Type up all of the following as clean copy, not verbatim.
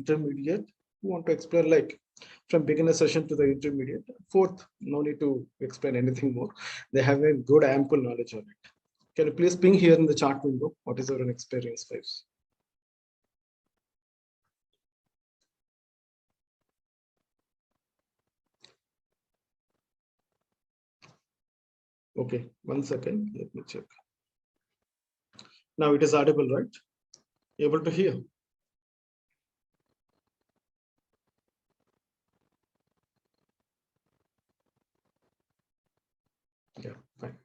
intermediate who want to explore like from beginner session to the intermediate. Fourth, no need to explain anything more. They have a good ample knowledge of it. Can you please ping here in the chat window? What is your experience, fives? Okay, 1 second. Let me check. Now it is audible, right? Able to hear? Yeah, fine.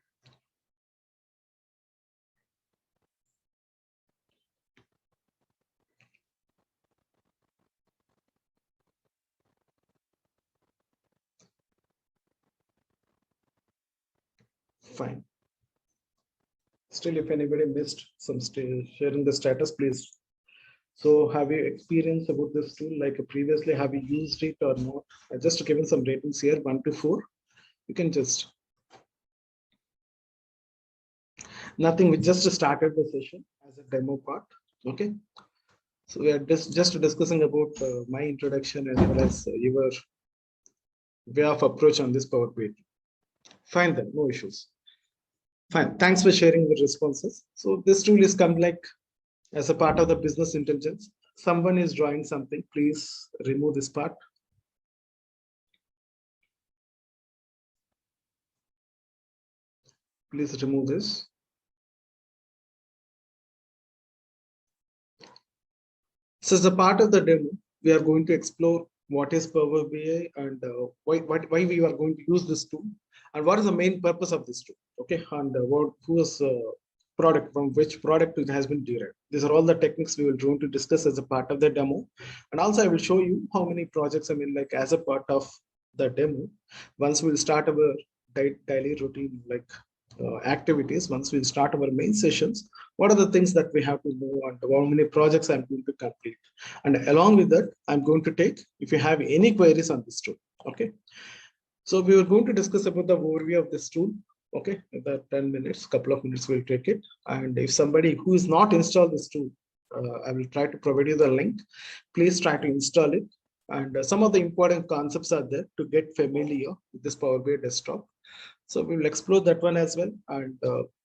Fine. Still, if anybody missed some sharing the status, please. So have you experienced about this tool? Like previously, have you used it or not? I just given some ratings here, 1 to 4. You can just nothing. We just started the session as a demo part. Okay. So we are just discussing about my introduction as well as your way of approach on this Power BI. Fine then, no issues. Fine. Thanks for sharing the responses. So this tool is come like as a part of the business intelligence. Someone is drawing something. Please remove this part. Please remove this. So as a part of the demo, we are going to explore what is Power BI and why we are going to use this tool and what is the main purpose of this tool. Okay, and whose product, from which product it has been derived. These are all the techniques we will going to discuss as a part of the demo. And also I will show you how many projects, I mean, like as a part of the demo. Once we'll start our daily routine, like activities, once we start our main sessions, what are the things that we have to do and how many projects I'm going to complete. And along with that, I'm going to take, if you have any queries on this tool, okay. So we are going to discuss about the overview of this tool, okay. The 10 minutes, couple of minutes we'll take it. And if somebody who is not installed this tool, I will try to provide you the link. Please try to install it. And some of the important concepts are there to get familiar with this Power BI desktop. So we will explore that one as well. And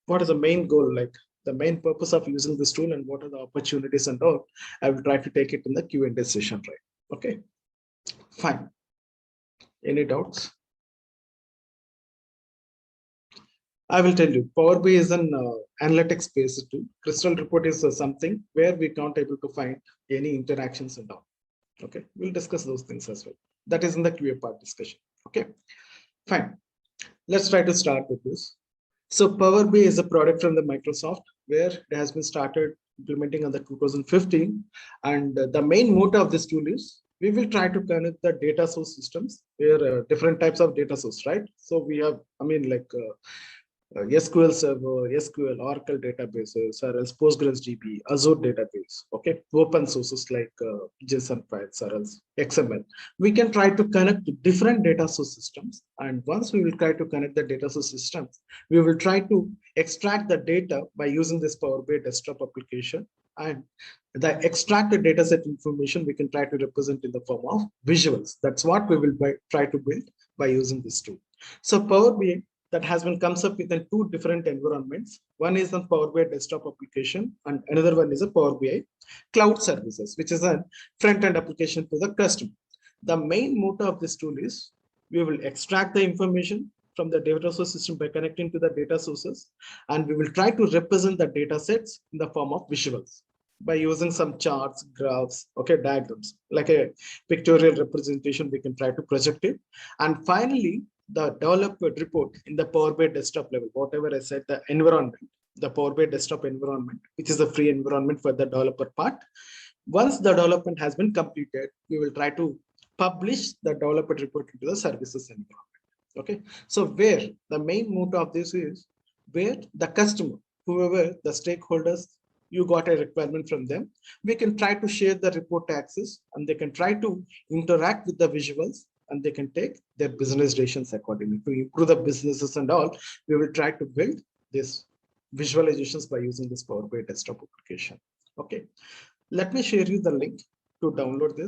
what is the main goal, like the main purpose of using this tool and what are the opportunities and all. I will try to take it in the Q&A session, right? Okay, fine. Any doubts? I will tell you, Power BI is an analytics based tool. Crystal report is something where we can't able to find any interactions and all. Okay, we'll discuss those things as well. That is in the QA part discussion. Okay, fine. Let's try to start with this. So Power BI is a product from the Microsoft where it has been started implementing on the 2015. And the main motto of this tool is we will try to connect the data source systems where different types of data source, right? So we have, I mean, like SQL Server, SQL, Oracle databases, or else PostgreSQL, Azure database, okay, open sources like JSON files or else XML. We can try to connect different data source systems, and once we will try to connect the data source systems, we will try to extract the data by using this Power BI desktop application, and the extracted data set information we can try to represent in the form of visuals. That's what we will try to build by using this tool. So Power BI that has been comes up with two different environments. One is the Power BI desktop application and another one is a Power BI cloud services, which is a front-end application to the customer. The main motto of this tool is we will extract the information from the data source system by connecting to the data sources, and we will try to represent the data sets in the form of visuals by using some charts, graphs, okay, diagrams, like a pictorial representation, we can try to project it. And finally, the developed report in the Power BI desktop level, whatever I said, the environment, the Power BI desktop environment, which is a free environment for the developer part. Once the development has been completed, we will try to publish the developed report into the services environment. Okay, so where the main motto of this is where the customer, whoever the stakeholders, you got a requirement from them, we can try to share the report access and they can try to interact with the visuals and they can take their business decisions accordingly. To improve the businesses and all, we will try to build this visualizations by using this Power BI desktop application. Okay, let me share you the link. to download this.